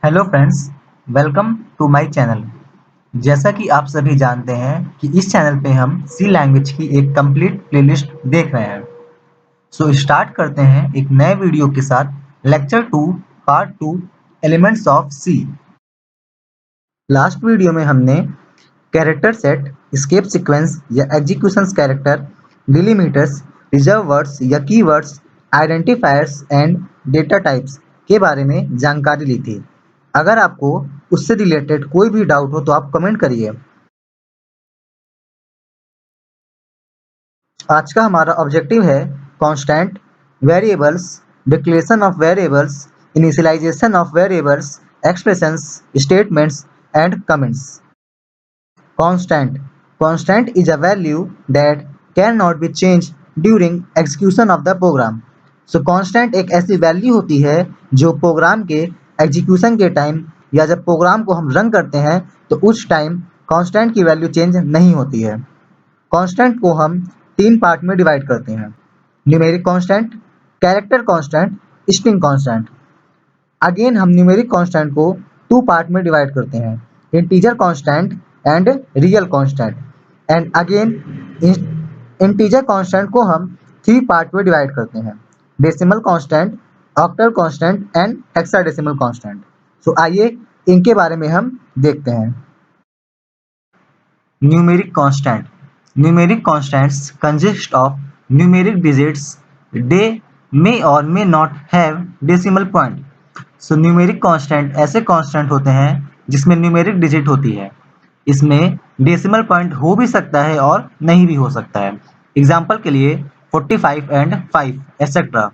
Hello friends, welcome to my channel. जैसा कि आप सभी जानते हैं कि इस चैनल पे हम सी लैंग्वेज की एक कंप्लीट प्लेलिस्ट देख रहे हैं। सो स्टार्ट करते हैं एक नए वीडियो के साथ lecture 2 part 2 elements of C. Last video में हमने कैरेक्टर सेट, एस्केप सीक्वेंस या executions character, delimiters, reserve words या keywords, identifiers and data types के बारे में जानकारी ली थी। अगर आपको उससे रिलेटेड कोई भी डाउट हो तो आप कमेंट करिए। आज का हमारा ऑब्जेक्टिव है constant, variables, declaration of variables, initialization of variables, expressions, statements and comments. Constant. Constant is a value that cannot be changed during execution of the program. So constant एक ऐसी वैल्यू होती है जो प्रोग्राम के execution के time या जब programme को हम रन करते हैं तो उस टाइम कांस्टेंट की वैल्यू चेंज नहीं होती है। कांस्टेंट को हम तीन पार्ट में डिवाइड करते हैं: numeric constant, character constant, string constant. Again हम न्यूमेरिक कांस्टेंट को टू पार्ट में डिवाइड करते हैं: integer constant and real constant. And again integer constant को हम थ्री पार्ट में डिवाइड करते हैं: decimal constant, octal constant and hexadecimal constant. So आइए इनके बारे में हम देखते हैं। Numeric constant. Numeric constants consist of numeric digits. They may or may not have decimal point. So numeric constant ऐसे constant होते हैं जिसमें numeric digit होती है। इसमें decimal point हो भी सकता है और नहीं भी हो सकता है। एग्जाम्पल के लिए 45 and 5 etc.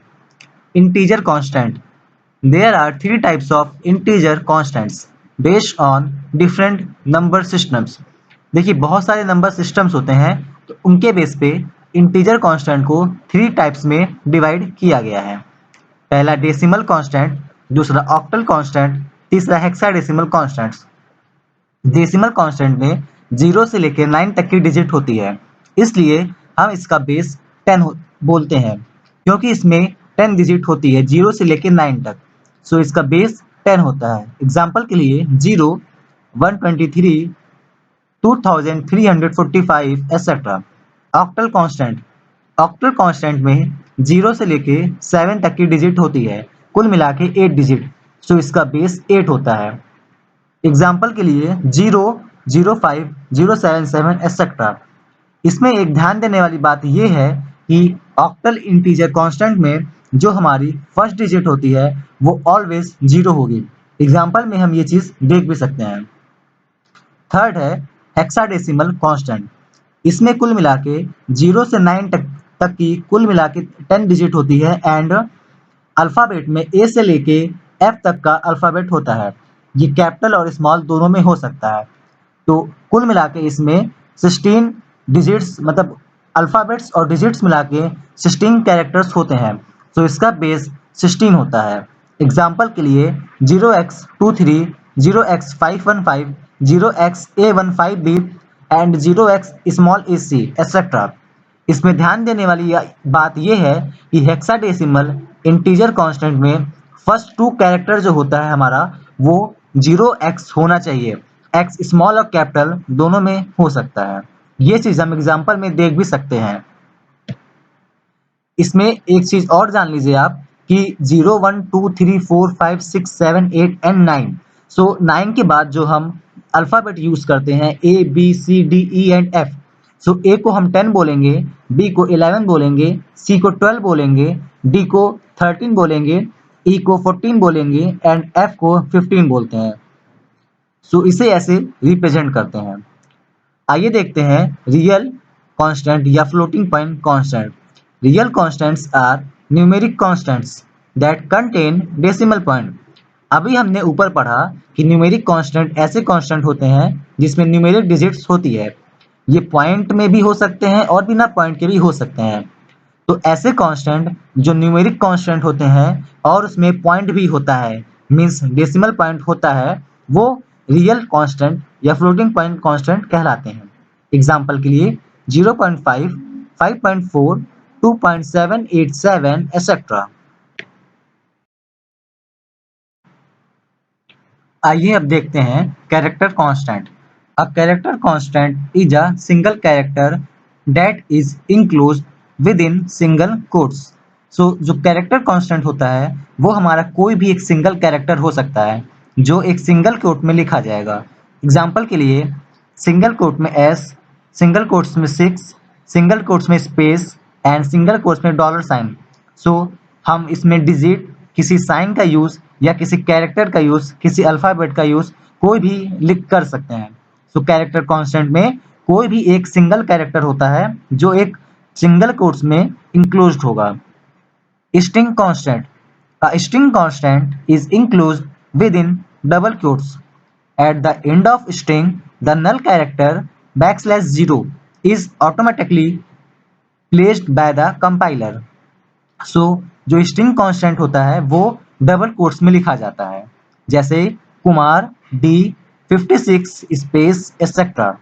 Integer constant. There are three types of integer constants based on different number systems. देखिए बहुत सारे नंबर सिस्टम्स होते हैं तो उनके बेस पे इंटीजर कांस्टेंट को थ्री टाइप्स में डिवाइड किया गया है। पहला डेसिमल कांस्टेंट, दूसरा ऑक्टल कांस्टेंट, तीसरा हेक्साडेसिमल कांस्टेंट। डेसिमल कांस्टेंट में 0 से लेकर 9 तक की डिजिट होती है, इसलिए हम इसका बेस 10 बोलते हैं क्योंकि इसमें 10 डिजिट होती है 0 से लेकर 9 तक। सो इसका बेस 10 होता है। एग्जाम्पल के लिए 0, 123, 2345 etcetera. Octal constant, octal constant में 0 से लेके 7 तक की डिजिट होती है, कुल मिला के 8 डिजिट। सो इसका बेस 8 होता है। एग्जाम्पल के लिए 0, 05, 077 एक्सेट्रा। इसमें एक ध्यान देने वाली बात यह है कि ऑक्टल इंटीजर कांस्टेंट में जो हमारी फर्स्ट डिजिट होती है वो ऑलवेज 0 होगी। एग्जाम्पल में हम ये चीज देख भी सकते हैं। थर्ड है हेक्साडेसिमल कांस्टेंट। इसमें कुल मिला के 0 से 9 तक की कुल मिला के 10 डिजिट होती है एंड अल्फ़ाबेट में ए से लेके एफ तक का अल्फ़ाबेट होता है। ये कैपिटल और स्मॉल दोनों में हो सकता है। तो कुल मिला के इसमें 16 डिजिट्स मतलब अल्फ़ाबेट्स और डिजिट्स मिला के 16 कैरेक्टर्स होते हैं। तो इसका बेस 16 होता है। एग्जाम्पल के लिए 0x23, 0x515, 0xa15b and 0x small ac etcetera. इसमें ध्यान देने वाली बात यह है कि हेक्साडेसिमल इंटीजर कांस्टेंट में फर्स्ट टू कैरेक्टर जो होता है हमारा वो 0x होना चाहिए। x स्मॉल और कैपिटल दोनों में हो सकता है। ये चीज हम एग्जाम्पल में देख भी सकते हैं। इसमें एक चीज और जान लीजिए आप कि 0, 1, 2, 3, 4, 5, 6, 7, 8 एंड 9। सो 9 के बाद जो हम अल्फाबेट यूज करते हैं A, B, C, D, E and F। So A को हम 10 बोलेंगे, B को 11 बोलेंगे, C को 12 बोलेंगे, D को 13 बोलेंगे, E को 14 बोलेंगे एंड F को 15 बोलते हैं। सो इसे ऐसे रिप्रेजेंट करते हैं। आइए देखते हैं रियल कांस्टेंट या floating point constant. Real constants are numeric constants that contain decimal point. अभी हमने ऊपर पढ़ा कि न्यूमेरिक कांस्टेंट ऐसे कांस्टेंट होते हैं जिसमें न्यूमेरिक डिजिट्स होती है। ये पॉइंट में भी हो सकते हैं और बिना पॉइंट के भी हो सकते हैं। तो ऐसे कांस्टेंट जो न्यूमेरिक कांस्टेंट होते हैं और उसमें पॉइंट भी होता है, मींस डेसिमल पॉइंट होता है, वो रियल कांस्टेंट या फ्लोटिंग पॉइंट कांस्टेंट कहलाते हैं। एग्जाम्पल के लिए 0.5, 5.4, 2.787 एक्सेट्रा। आइए अब देखते हैं character constant. A character constant is a single character that is enclosed within single quotes. So जो कैरेक्टर कांस्टेंट होता है वो हमारा कोई भी एक सिंगल कैरेक्टर हो सकता है जो एक सिंगल कोट में लिखा जाएगा। एग्जाम्पल के लिए सिंगल कोट में एस, सिंगल कोट्स में सिक्स, सिंगल कोट्स में स्पेस एंड सिंगल कोट्स में डॉलर साइन। सो हम इसमें डिजिट, किसी साइन का यूज या किसी कैरेक्टर का यूज, किसी अल्फाबेट का यूज कोई भी लिख कर सकते हैं। सो कैरेक्टर कांस्टेंट में कोई भी एक सिंगल कैरेक्टर होता है जो एक सिंगल कोट्स में इंक्लोज्ड होगा। String constant. A string constant is enclosed within double quotes. At the end of string, the null character \0 is automatically placed by the compiler. सो जो स्ट्रिंग कांस्टेंट होता है वो डबल कोट्स में लिखा जाता है, जैसे कुमार डी 56 स्पेस एक्सेट्रा।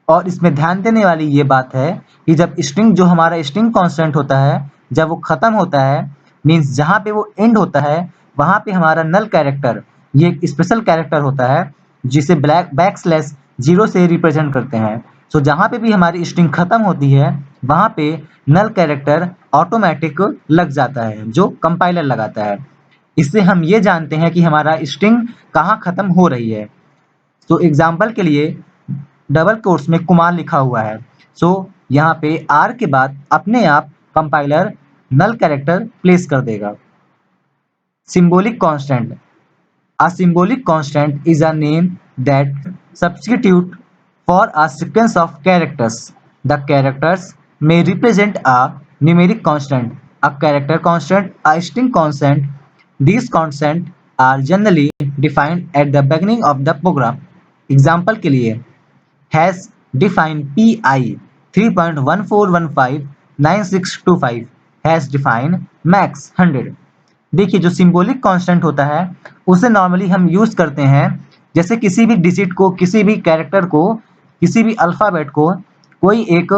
और इसमें ध्यान देने वाली ये बात है कि जब स्ट्रिंग जो हमारा स्ट्रिंग कांस्टेंट होता है जब वो खत्म होता है, मीन्स जहाँ पे वो एंड होता है वहाँ पे हमारा नल कैरेक्टर, ये एक स्पेशल कैरेक्टर होता है जिसे बैक स्लैश जीरो से रिप्रेजेंट करते हैं। सो जहाँ पे भी हमारी स्ट्रिंग खत्म होती है वहाँ पे नल कैरेक्टर ऑटोमेटिक लग जाता है जो कंपाइलर लगाता है। इससे हम ये जानते हैं कि हमारा स्ट्रिंग कहाँ खत्म हो रही है। तो एग्जाम्पल के लिए डबल कोट्स में कुमार लिखा हुआ है, सो यहाँ पे आर के बाद अपने आप कंपाइलर नल कैरेक्टर प्लेस कर देगा। Symbolic constant. A symbolic constant is a name that substitute for a sequence of characters. The characters may represent a numeric constant, a character constant, a string constant. These constants are generally defined at the beginning of the program. Example के लिए has defined pi 3.14159625 has defined max 100। देखिए जो symbolic constant होता है उसे normally हम use करते हैं जैसे किसी भी डिजिट को, किसी भी कैरेक्टर को, किसी भी अल्फाबेट को कोई एक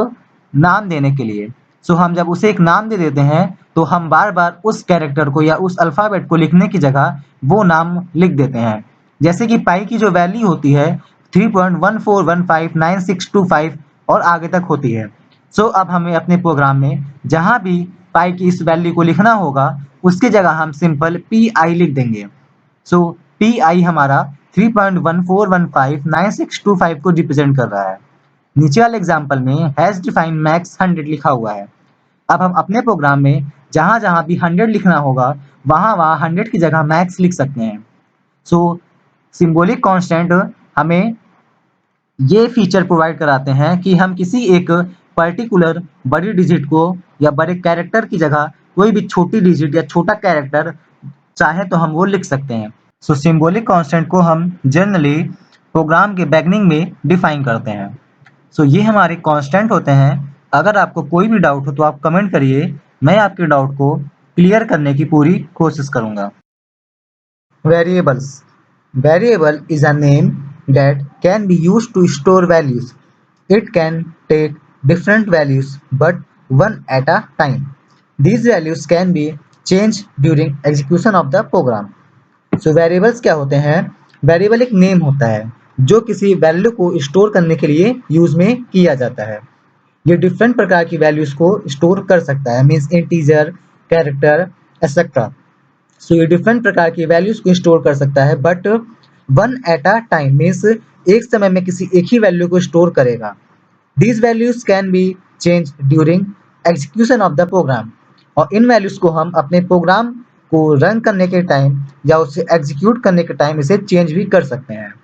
नाम देने के लिए। सो हम जब उसे एक नाम दे देते हैं तो हम बार बार उस कैरेक्टर को या उस अल्फाबेट को लिखने की जगह वो नाम लिख देते हैं। जैसे कि पाई की जो वैल्यू होती है 3.14159625 और आगे तक होती है। सो अब हमें अपने प्रोग्राम में जहाँ भी पाई की इस वैल्यू को लिखना होगा उसकी जगह हम सिंपल पी आई लिख देंगे। सो पी आई हमारा 3.14159625 को रिप्रेजेंट कर रहा है। नीचे वाले एग्जाम्पल में हैज डिफाइंड मैक्स 100 लिखा हुआ है। अब हम अपने प्रोग्राम में जहाँ जहाँ भी 100 लिखना होगा वहाँ वहाँ 100 की जगह मैक्स लिख सकते हैं। सो सिंबॉलिक कांस्टेंट हमें ये फीचर प्रोवाइड कराते हैं कि हम किसी एक पर्टिकुलर बड़ी डिजिट को या बड़े कैरेक्टर की जगह कोई भी छोटी डिजिट या छोटा कैरेक्टर चाहे तो हम वो लिख सकते हैं। सो सिंबॉलिक कांस्टेंट को हम जनरली प्रोग्राम के बिगिनिंग में डिफाइन करते हैं। सो ये हमारे कांस्टेंट होते हैं। अगर आपको कोई भी डाउट हो तो आप कमेंट करिए, मैं आपके डाउट को क्लियर करने की पूरी कोशिश करूंगा। Variables. Variable is a name that can be used to store values. It can take different values but one at a time. These values can be changed during execution of the program. So variables क्या होते हैं? Variable एक name होता है जो किसी value को store करने के लिए यूज में किया जाता है। ये डिफरेंट प्रकार की वैल्यूज को स्टोर कर सकता है, मीन्स इंटीजर, कैरेक्टर एक्सेट्रा। सो ये डिफरेंट प्रकार की वैल्यूज को स्टोर कर सकता है but one at a time, means एक समय में किसी एक ही वैल्यू को स्टोर करेगा। These values can be change during execution of the program. और इन वैल्यूज को हम अपने प्रोग्राम को रन करने के टाइम या उसे एग्जीक्यूट करने के टाइम इसे चेंज भी कर सकते हैं।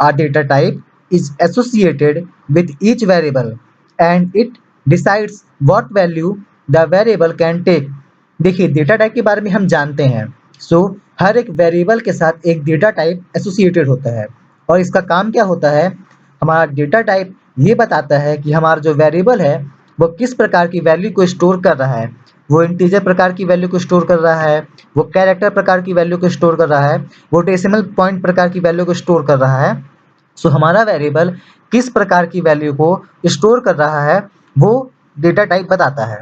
A data type is associated with each variable and it decides what value the variable can take। देखिए डेटा टाइप के बारे में हम जानते हैं। सो हर एक वेरिएबल के साथ एक डेटा टाइप एसोसिएटेड होता है और इसका काम क्या होता है, हमारा डेटा टाइप ये बताता है कि हमारा जो वेरिएबल है वो किस प्रकार की वैल्यू को स्टोर कर रहा है। वो इंटीजर प्रकार की वैल्यू को स्टोर कर रहा है, वो कैरेक्टर प्रकार की वैल्यू को स्टोर कर रहा है, वो डेसिमल पॉइंट प्रकार की वैल्यू को स्टोर कर रहा है। सो हमारा वेरिएबल किस प्रकार की वैल्यू को स्टोर कर रहा है वो डेटा टाइप बताता है।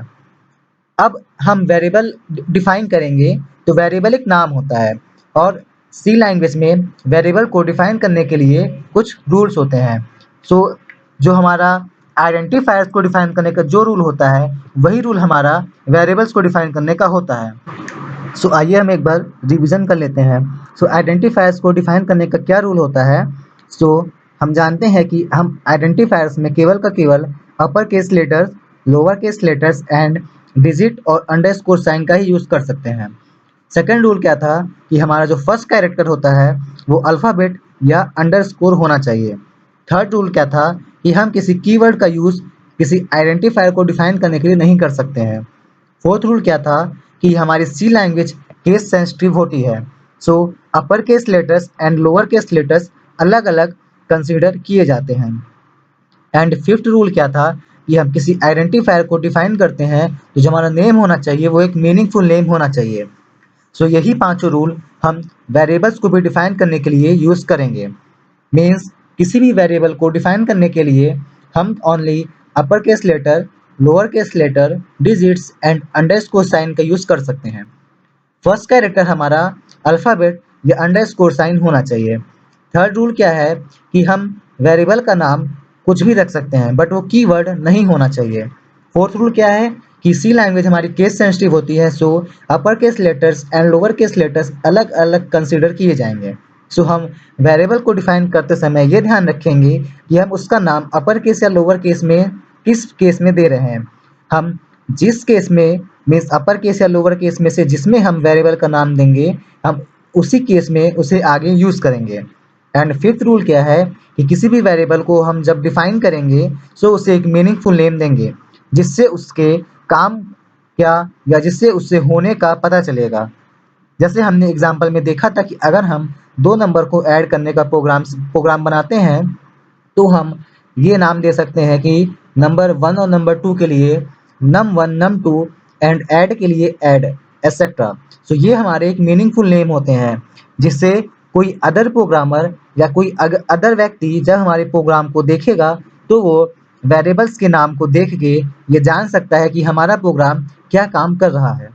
अब हम वेरिएबल डिफाइन करेंगे तो वेरिएबल एक नाम होता है और सी लैंग्वेज में वेरिएबल को डिफाइन करने के लिए कुछ रूल्स होते हैं। जो हमारा आइडेंटिफायर्स को डिफाइन करने का जो रूल होता है वही रूल हमारा वेरिएबल्स को डिफाइन करने का होता है। आइए हम एक बार रिवीजन कर लेते हैं। आइडेंटिफायर्स को डिफाइन करने का क्या रूल होता है। हम जानते हैं कि हम आइडेंटिफायर्स में केवल का केवल upper case letters, lower case letters and digit और अंडरस्कोर साइन का ही यूज़ कर सकते हैं। सेकंड रूल क्या था कि हमारा जो फर्स्ट कैरेक्टर होता है वो अल्फ़ाबेट या अंडरस्कोर होना चाहिए। थर्ड रूल क्या था कि हम किसी कीवर्ड का यूज़ किसी आइडेंटिफायर को डिफाइन करने के लिए नहीं कर सकते हैं। फोर्थ रूल क्या था कि हमारी सी लैंग्वेज केस सेंसिटिव होती है। Upper case letters and lower case letters अलग अलग कंसिडर किए जाते हैं। एंड फिफ्थ रूल क्या था कि हम किसी आइडेंटिफायर को डिफाइन करते हैं तो जो हमारा नेम होना चाहिए वो एक मीनिंगफुल नेम होना चाहिए। यही पांचों रूल हम वेरिएबल्स को भी डिफाइन करने के लिए यूज़ करेंगे। मीन्स किसी भी वेरिएबल को डिफाइन करने के लिए हम only upper case letter, lower case letter, digits and underscore sign का यूज़ कर सकते हैं। फर्स्ट कैरेक्टर हमारा अल्फ़ाबेट या अंडरस्कोर साइन होना चाहिए। थर्ड रूल क्या है कि हम वेरिएबल का नाम कुछ भी रख सकते हैं बट वो कीवर्ड नहीं होना चाहिए। फोर्थ रूल क्या है कि सी लैंग्वेज हमारी केस सेंसिटिव होती है, upper case letters and lower case letters अलग अलग कंसिडर किए जाएंगे। हम वेरिएबल को डिफाइन करते समय ये ध्यान रखेंगे कि हम उसका नाम अपर केस या लोअर केस में किस केस में दे रहे हैं। हम जिस केस में मीन्स अपर केस या लोअर केस में से जिसमें हम वेरिएबल का नाम देंगे हम उसी केस में उसे आगे यूज़ करेंगे। एंड फिफ्थ रूल क्या है कि किसी भी वेरिएबल को हम जब डिफाइन करेंगे उसे एक मीनिंगफुल नेम देंगे जिससे उसके काम क्या या जिससे उससे होने का पता चलेगा। जैसे हमने एग्जाम्पल में देखा था कि अगर हम दो नंबर को ऐड करने का प्रोग्राम बनाते हैं तो हम ये नाम दे सकते हैं कि नंबर 1 और नंबर 2 के लिए num1 num2 एंड ऐड के लिए ऐड एटसेट्रा। ये हमारे एक मीनिंगफुल नेम होते हैं जिससे कोई अदर प्रोग्रामर या कोई अदर व्यक्ति जब हमारे प्रोग्राम को देखेगा तो वो वेरिएबल्स के नाम को देख के ये जान सकता है कि हमारा प्रोग्राम क्या काम कर रहा है।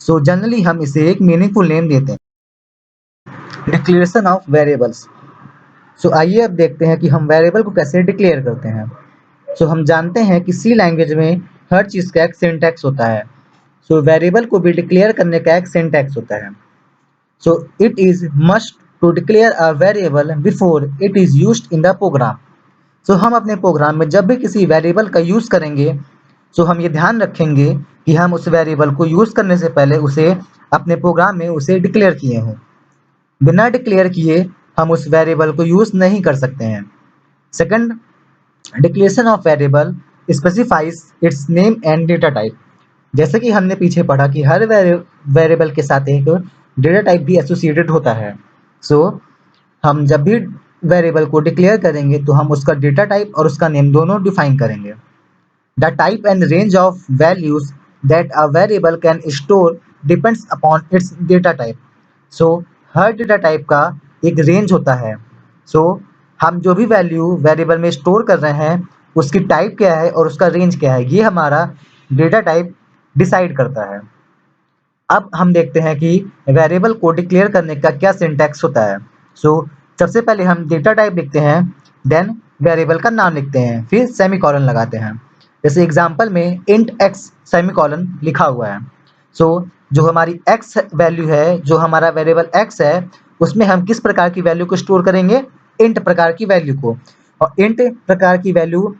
जनरली हम इसे एक मीनिंगफुल नेम देते हैं। Declaration of variables. आइए अब देखते हैं कि हम वेरिएबल को कैसे डिक्लेयर करते हैं। हम जानते हैं कि सी लैंग्वेज में हर चीज़ का एक सिंटैक्स होता है। वेरिएबल को भी डिक्लेयर करने का एक सिंटैक्स होता है। It is must to declare a variable before it is used in the program. हम अपने प्रोग्राम में जब भी किसी वेरिएबल का यूज़ करेंगे हम ये ध्यान रखेंगे कि हम उस वेरिएबल को यूज़ करने से पहले उसे अपने प्रोग्राम में उसे डिक्लेयर किए हों। बिना डिक्लेयर किए हम उस वेरिएबल को यूज़ नहीं कर सकते हैं। Second, declaration of variable specifies it's name and data type. जैसे कि हमने पीछे पढ़ा कि हर वेरिएबल के साथ एक डेटा टाइप भी एसोसिएटेड होता है। हम जब भी वेरिएबल को डिक्लेयर करेंगे तो हम उसका डेटा टाइप और उसका नेम दोनों डिफाइन करेंगे। The type and range of values that a variable can store depends upon its data type. Her data type का एक रेंज होता है। हम जो भी वैल्यू वेरिएबल में स्टोर कर रहे हैं उसकी टाइप क्या है और उसका रेंज क्या है ये हमारा डेटा टाइप डिसाइड करता है। अब हम देखते हैं कि वेरिएबल को डिक्लेयर करने का क्या सिंटैक्स होता है। सबसे पहले हम डेटा टाइप लिखते हैं, देन वेरिएबल का नाम लिखते हैं, फिर सेमीकोलन लगाते हैं। जैसे एग्जांपल में इंट x सेमीकोलन लिखा हुआ है। जो हमारी x वैल्यू है, जो हमारा वेरिएबल x है, उसमें हम किस प्रकार की वैल्यू को स्टोर करेंगे? इंट प्रकार की वैल्यू को। और इंट प्रकार की वैल्यू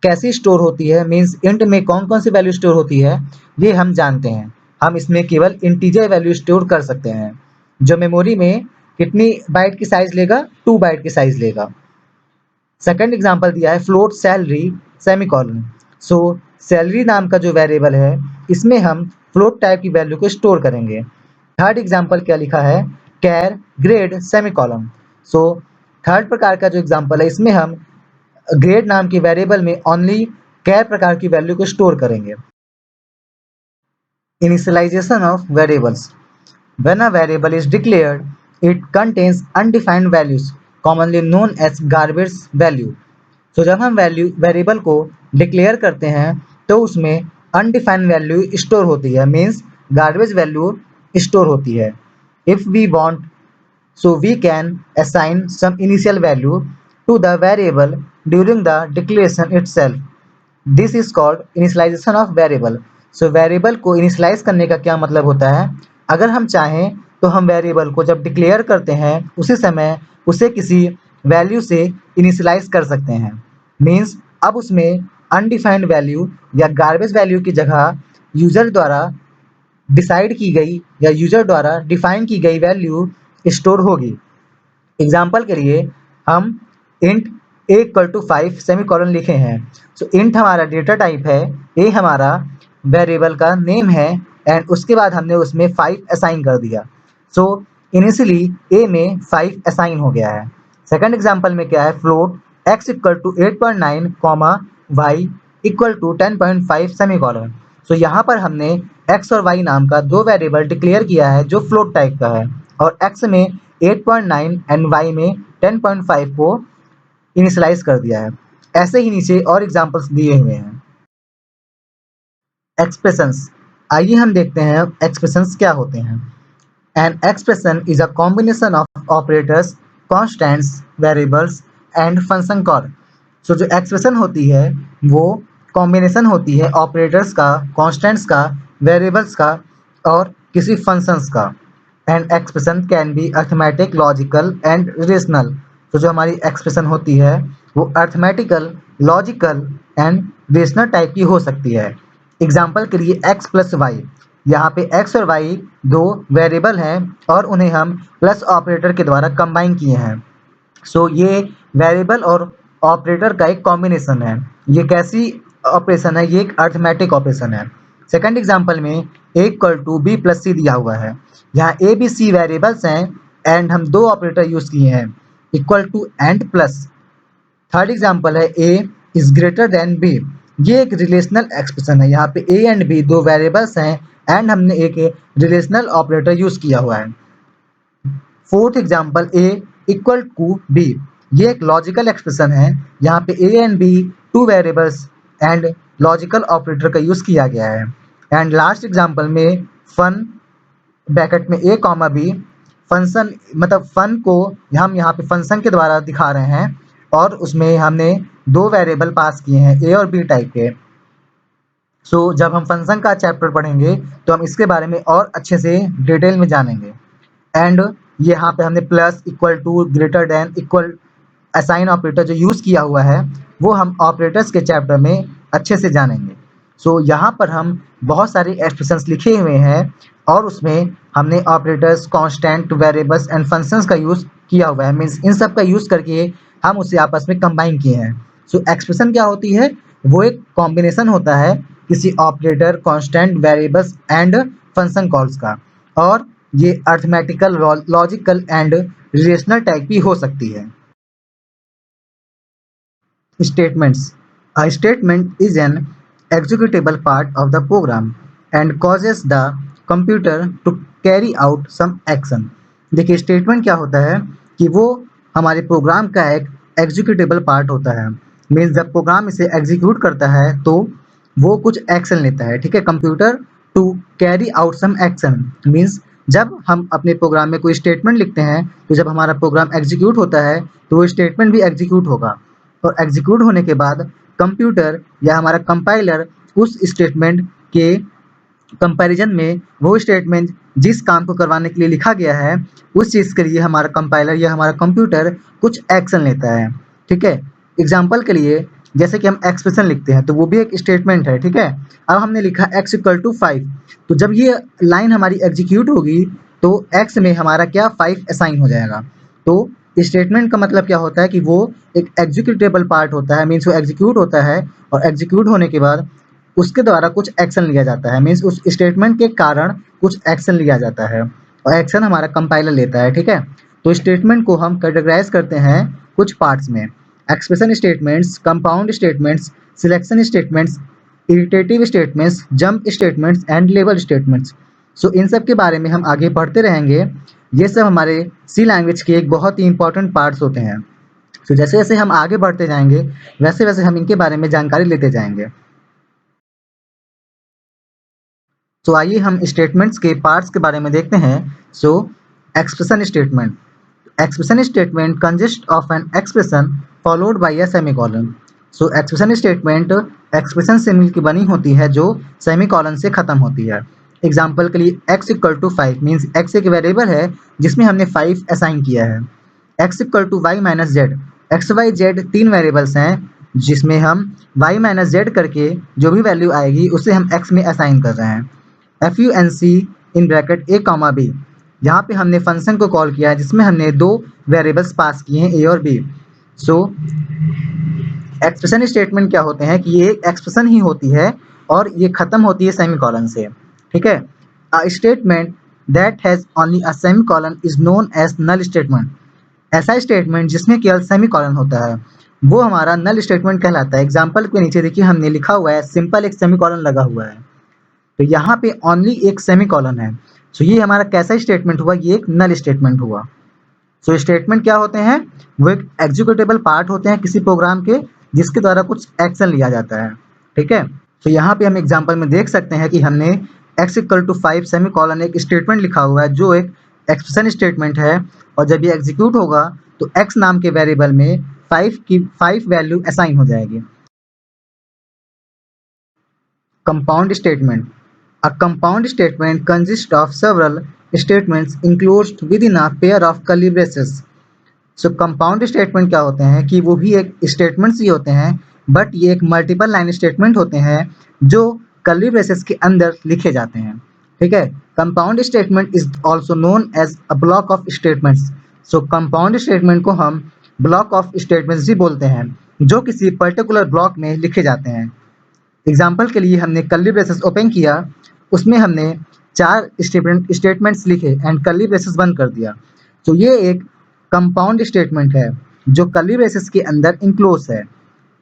कैसी स्टोर होती है, मीन्स इंट में कौन कौन सी वैल्यू स्टोर होती है ये हम जानते हैं। हम इसमें केवल इंटीजर वैल्यू स्टोर कर सकते हैं जो मेमोरी में कितनी बाइट की साइज लेगा? 2 बाइट की साइज लेगा। सेकंड एग्जांपल दिया है फ्लोट सैलरी सेमीकोलन। सैलरी नाम का जो वेरिएबल है इसमें हम फ्लोट टाइप की वैल्यू को स्टोर करेंगे। थर्ड एग्जांपल क्या लिखा है? कैर ग्रेड सेमीकोलन। थर्ड प्रकार का जो एग्जांपल है इसमें हम ग्रेड नाम की वेरिएबल में ओनली कैर प्रकार की वैल्यू को स्टोर करेंगे। Initialization of variables. When a variable is declared, it contains undefined values, commonly known as garbage value. जब हम वेरिएबल को डिक्लेयर करते हैं तो उसमें अनडिफाइंड वैल्यू स्टोर होती है, मीन्स गार्बेज वैल्यू स्टोर होती है। If we want So we can assign some initial value to the variable during the declaration itself. This is called initialization of variable. So variable को initialize करने का क्या मतलब होता है, अगर हम चाहें तो हम वेरिएबल को जब डिक्लेयर करते हैं उसी समय उसे किसी वैल्यू से इनिशियलाइज कर सकते हैं। मीन्स अब उसमें अनडिफाइंड वैल्यू या गार्बेज वैल्यू की जगह यूजर द्वारा डिसाइड की गई या यूजर द्वारा डिफाइन की गई वैल्यू स्टोर होगी। एग्जाम्पल के लिए हम int a equal to 5 semicolon लिखे हैं। सो इंट हमारा डेटा टाइप है, ए हमारा वेरिएबल का नेम है एंड उसके बाद हमने उसमें 5 असाइन कर दिया। सो इनिशियली ए में 5 असाइन हो गया है। सेकंड एग्जाम्पल में क्या है, float x equal to 8.9 comma y equal to 10.5 semicolon. So यहाँ पर हमने x और y नाम का दो वेरिएबल डिक्लेयर किया है जो फ्लोट टाइप का है और x में 8.9 एंड y में 10.5 को इनिशियलाइज कर दिया है। ऐसे ही नीचे और एग्जांपल्स दिए हुए हैं। एक्सप्रेशंस, आइए हम देखते हैं एक्सप्रेशंस क्या होते हैं। An expression is a combination of operators, constants, variables and function call. So जो एक्सप्रेशन होती है वो कॉम्बिनेशन होती है ऑपरेटर्स का, कॉन्स्टेंट्स का, वेरिएबल्स का और किसी फंक्शंस का। And expression can be arithmetic, logical and rational. तो जो हमारी एक्सप्रेशन होती है वो arithmetical, logical and rational type की हो सकती है। एग्जाम्पल के लिए x प्लस वाई, यहाँ पे x और y दो वेरिएबल हैं और उन्हें हम प्लस ऑपरेटर के द्वारा कंबाइन किए हैं। सो ये वेरिएबल और ऑपरेटर का एक कॉम्बिनेशन है। ये कैसी ऑपरेशन है, ये एक अर्थमेटिक ऑपरेशन है। सेकंड एग्जांपल में a equal to B plus C दिया हुआ है। यहाँ ए बी सी वेरिएबल्स हैं एंड हम दो ऑपरेटर यूज किए हैं, equal to and plus. Third example है a is greater than b। ये एक रिलेशनल एक्सप्रेशन है, यहाँ पे a एंड b दो वेरिएबल्स हैं एंड हमने एक रिलेशनल ऑपरेटर यूज किया हुआ है। Fourth example a equal to b, ये एक लॉजिकल एक्सप्रेशन है, यहाँ पे a and b two variables and logical operator का यूज किया गया है। एंड लास्ट एग्जांपल में फन ब्रैकेट में a कॉमा b, फंक्शन मतलब फन को हम यहाँ पे फंक्शन के द्वारा दिखा रहे हैं और उसमें हमने दो वेरिएबल पास किए हैं a और b टाइप के। सो जब हम फंक्शन का चैप्टर पढ़ेंगे तो हम इसके बारे में और अच्छे से डिटेल में जानेंगे। एंड यहाँ पे हमने plus, equal to, greater than, equal, assign operator जो यूज़ किया हुआ है वो हम ऑपरेटर्स के चैप्टर में अच्छे से जानेंगे। सो यहाँ पर हम बहुत सारे एक्सप्रेशंस लिखे हुए हैं और उसमें हमने operators, constant, variables and functions का यूज़ किया हुआ है। मीन्स इन सब का यूज़ करके हम उसे आपस में कंबाइन किए हैं। सो एक्सप्रेशन क्या होती है, वो एक कॉम्बिनेशन होता है किसी operator, constant, variables and function calls का और ये arithmetical, logical and relational type की हो सकती है। Statements. A statement is an executable part of the program and causes the computer to carry out some action. देखिए स्टेटमेंट क्या होता है कि वो हमारे प्रोग्राम का एक एग्जीक्यूटेबल पार्ट होता है। मीन्स जब प्रोग्राम इसे एग्जीक्यूट करता है तो वो कुछ एक्शन लेता है, ठीक है। Computer to carry out some action means जब हम अपने प्रोग्राम में कोई स्टेटमेंट लिखते हैं तो जब हमारा प्रोग्राम एग्जीक्यूट होता है तो वो स्टेटमेंट भी एग्जीक्यूट होगा और एग्जीक्यूट होने के बाद कंप्यूटर या हमारा कंपाइलर उस स्टेटमेंट के कंपैरिजन में वो स्टेटमेंट जिस काम को करवाने के लिए लिखा गया है उस चीज़ के लिए हमारा कंपाइलर या हमारा कंप्यूटर कुछ एक्शन लेता है, ठीक है। एग्जाम्पल के लिए जैसे कि हम एक्सप्रेशन लिखते हैं तो वो भी एक स्टेटमेंट है, ठीक है। अब हमने लिखा x इक्वल टू 5, तो जब ये लाइन हमारी एग्जीक्यूट होगी तो x में हमारा क्या 5 असाइन हो जाएगा। तो स्टेटमेंट का मतलब क्या होता है कि वो एक एग्जीक्यूटेबल पार्ट होता है, मीन्स वो एग्जीक्यूट होता है और एग्जीक्यूट होने के बाद उसके द्वारा कुछ एक्शन लिया जाता है। मीन्स उस स्टेटमेंट के कारण कुछ एक्शन लिया जाता है और एक्शन हमारा कंपाइलर लेता है, ठीक है। तो स्टेटमेंट को हम कैटेगराइज करते हैं कुछ पार्ट्स में, expression statements, compound statements, selection statements, iterative statements, jump statements and label statements. So इन सब के बारे में हम आगे पढ़ते रहेंगे। ये सब हमारे सी लैंग्वेज के एक बहुत ही इंपॉर्टेंट पार्ट्स होते हैं। तो जैसे जैसे हम आगे बढ़ते जाएंगे वैसे वैसे हम इनके बारे में जानकारी लेते जाएंगे। तो आइए हम स्टेटमेंट्स के पार्ट्स के बारे में देखते हैं। सो expression statement, Expression statement consists of an expression followed by a semicolon. So expression statement expression से मिलकर बनी होती है जो सेमीकोलन से खत्म होती है. एग्जाम्पल के लिए x equal to 5 means x एक वेरिएबल है जिसमें हमने 5 असाइन किया है. x equal to y minus z, x y z तीन वेरिएबल्स हैं जिसमें हम y माइनस जेड करके जो भी वैल्यू आएगी उसे हम x में असाइन कर रहे हैं. F U N C in bracket a comma b, यहाँ पे हमने फंक्शन को कॉल किया है जिसमें हमने दो वेरिएबल्स पास किए हैं ए और बी. सो एक्सप्रेशन स्टेटमेंट क्या होते हैं कि ये एक एक्सप्रेशन ही होती है और ये खत्म होती है सेमीकोलन से. ठीक है. A statement that has only a semicolon is known as null statement. ऐसा स्टेटमेंट जिसमें केवल सेमीकोलन होता है वो हमारा नल स्टेटमेंट कहलाता है. एग्जाम्पल के नीचे देखिए हमने लिखा हुआ है सिंपल एक सेमीकोलन लगा हुआ है तो यहाँ पे ओनली एक सेमीकोलन है. सो ये हमारा कैसा स्टेटमेंट हुआ, ये एक नल स्टेटमेंट हुआ. सो स्टेटमेंट क्या होते हैं, वो एक एग्जीक्यूटेबल पार्ट होते हैं किसी प्रोग्राम के जिसके द्वारा कुछ एक्शन लिया जाता है. ठीक है. तो यहाँ पे हम एग्जाम्पल में देख सकते हैं कि हमने x इक्वल टू 5 सेमीकोलन एक स्टेटमेंट लिखा हुआ है जो एक एक्सप्रेशन स्टेटमेंट है और जब ये एग्जीक्यूट होगा तो x नाम के वेरिएबल में 5 वैल्यू असाइन हो जाएगी. Compound statement. A compound statement consists of several statements enclosed within a pair of curly braces. So compound statement क्या होते हैं कि वो भी एक statements ही होते हैं बट ये एक मल्टीपल लाइन स्टेटमेंट होते हैं जो कर्ली ब्रेसेस के अंदर लिखे जाते हैं. ठीक है. Compound statement is also known as a block of statements. So compound statement को हम ब्लॉक ऑफ स्टेटमेंट्स भी बोलते हैं जो किसी पर्टिकुलर ब्लॉक में लिखे जाते हैं. एग्जाम्पल के लिए हमने कर्ली ब्रेसेस ओपन किया, उसमें हमने 4 स्टेटमेंट्स लिखे एंड कर्ली ब्रेसेस बंद कर दिया. तो ये एक कंपाउंड स्टेटमेंट है जो कर्ली ब्रेसेस के अंदर इंक्लोज है.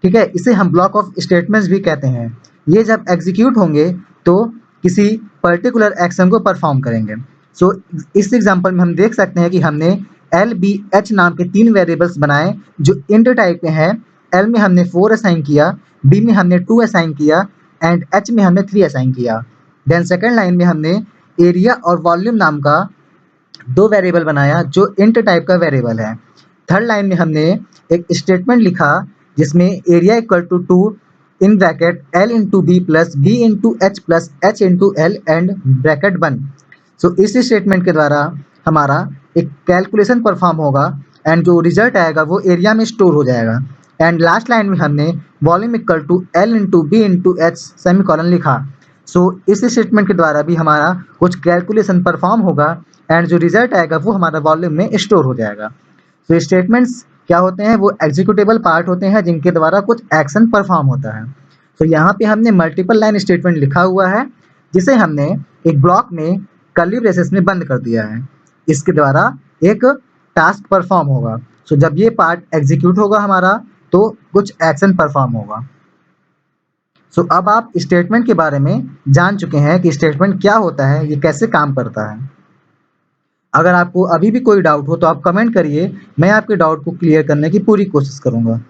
ठीक है. इसे हम ब्लॉक ऑफ स्टेटमेंट्स भी कहते हैं. ये जब एग्जीक्यूट होंगे तो किसी पर्टिकुलर एक्शन को परफॉर्म करेंगे. सो इस एग्जाम्पल में हम देख सकते हैं कि हमने एल बी एच नाम के 3 वेरिएबल्स बनाए जो इंट टाइप के हैं. एल में हमने 4 असाइन किया, बी में हमने 2 असाइन किया एंड एच में हमने 3 असाइन किया. देन सेकेंड लाइन में हमने एरिया और वॉल्यूम नाम का 2 वेरिएबल बनाया जो इंट टाइप का वेरिएबल है. थर्ड लाइन में हमने एक स्टेटमेंट लिखा जिसमें area equal to 2 in bracket l into b plus b into h into l and bracket बंद. सो इस स्टेटमेंट के द्वारा हमारा एक कैलकुलेशन परफॉर्म होगा एंड जो रिजल्ट आएगा वो एरिया में स्टोर हो जाएगा. एंड लास्ट लाइन में हमने volume equal to l into b into h semicolon लिखा. सो इस स्टेटमेंट के द्वारा भी हमारा कुछ कैलकुलेशन परफॉर्म होगा एंड जो रिजल्ट आएगा वो हमारा वॉल्यूम में स्टोर हो जाएगा. तो स्टेटमेंट्स क्या होते हैं, वो एग्जीक्यूटेबल पार्ट होते हैं जिनके द्वारा कुछ एक्शन परफॉर्म होता है. तो यहाँ पे हमने मल्टीपल लाइन स्टेटमेंट लिखा हुआ है जिसे हमने एक ब्लॉक में कर्ली ब्रेसेस में बंद कर दिया है. इसके द्वारा एक टास्क परफॉर्म होगा. सो जब ये पार्ट एग्जीक्यूट होगा हमारा तो कुछ एक्शन परफॉर्म होगा. सो अब आप स्टेटमेंट के बारे में जान चुके हैं कि स्टेटमेंट क्या होता है, ये कैसे काम करता है. अगर आपको अभी भी कोई डाउट हो तो आप कमेंट करिए, मैं आपके डाउट को क्लियर करने की पूरी कोशिश करूंगा.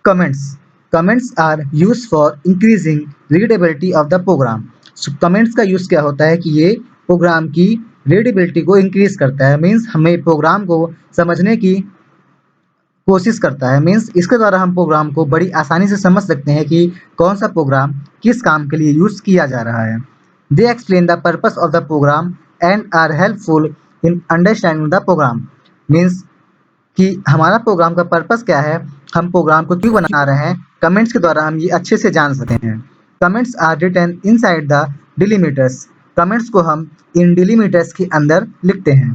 Comments are used for increasing readability of the program. So comments का यूज क्या होता है कि ये प्रोग्राम की रीडेबिलिटी को इंक्रीज करता है. मीन्स हमें प्रोग्राम को समझने की कोशिश करता है. मीन्स इसके द्वारा हम प्रोग्राम को बड़ी आसानी से समझ सकते हैं कि कौन सा प्रोग्राम किस काम के लिए यूज किया जा रहा है. They explain the purpose of the program and are helpful in understanding the program. Means कि हमारा प्रोग्राम का पर्पस क्या है, हम प्रोग्राम को क्यों बना रहे हैं, कमेंट्स के द्वारा हम ये अच्छे से जान सकते हैं. Comments are written inside the delimiters. Comments को हम इन डिलीमीटर्स के अंदर लिखते हैं.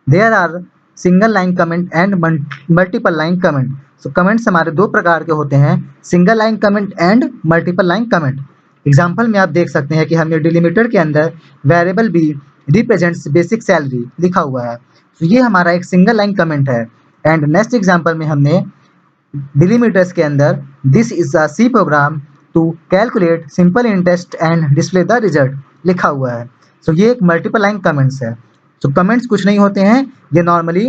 There are single line comment and multiple line comment. So comments हमारे 2 प्रकार के होते हैं, single line comment and multiple line comment. Example में आप देख सकते हैं कि हमने डिलीमीटर के अंदर variable b represents basic salary लिखा हुआ है. तो ये हमारा एक सिंगल लाइन कमेंट है. एंड नेक्स्ट एग्जाम्पल में हमने डिलीमीटर्स के अंदर this is a C program to calculate simple interest and display the result लिखा हुआ है. सो ये एक मल्टीपल लाइन कमेंट्स है. तो कमेंट्स कुछ नहीं होते हैं, ये नॉर्मली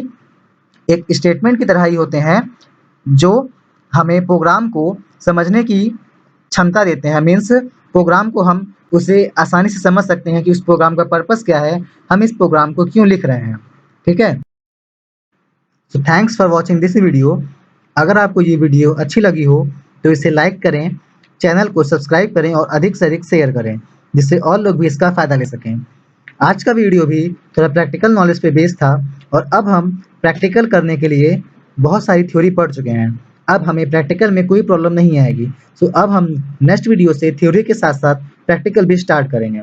एक स्टेटमेंट की तरह ही होते हैं जो हमें प्रोग्राम को समझने की क्षमता देते हैं. मीन्स प्रोग्राम को हम उसे आसानी से समझ सकते हैं कि उस प्रोग्राम का पर्पस क्या है, हम इस प्रोग्राम को क्यों लिख रहे हैं. ठीक है। So thanks for watching this video. अगर आपको ये वीडियो अच्छी लगी हो तो इसे लाइक करें, चैनल को सब्सक्राइब करें और अधिक से अधिक शेयर करें, जिससे और लोग भी इसका फ़ायदा ले सकें। आज का वीडियो भी थोड़ा प्रैक्टिकल नॉलेज पे बेस्ड था और अब हम प्रैक्टिकल करने के लिए बहुत सारी थ्योरी पढ़ चुके हैं। अब हमें प्रैक्टिकल में कोई प्रॉब्लम नहीं आएगी। सो अब हम नेक्स्ट वीडियो से थ्योरी के साथ-साथ प्रैक्टिकल भी स्टार्ट करेंगे।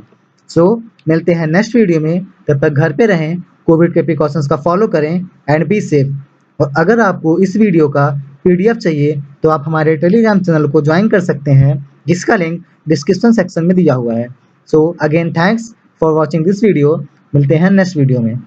सो मिलते हैं नेक्स्ट वीडियो में, तब तक घर पे रहें, कोविड के प्रिकॉशंस का फॉलो करें एंड बी सेफ। और अगर आपको इस वीडियो का पीडीएफ चाहिए तो आप हमारे टेलीग्राम चैनल को ज्वाइन कर सकते हैं, जिसका लिंक डिस्क्रिप्शन सेक्शन में दिया हुआ है। So again thanks for watching this video. मिलते हैं नेक्स्ट वीडियो में।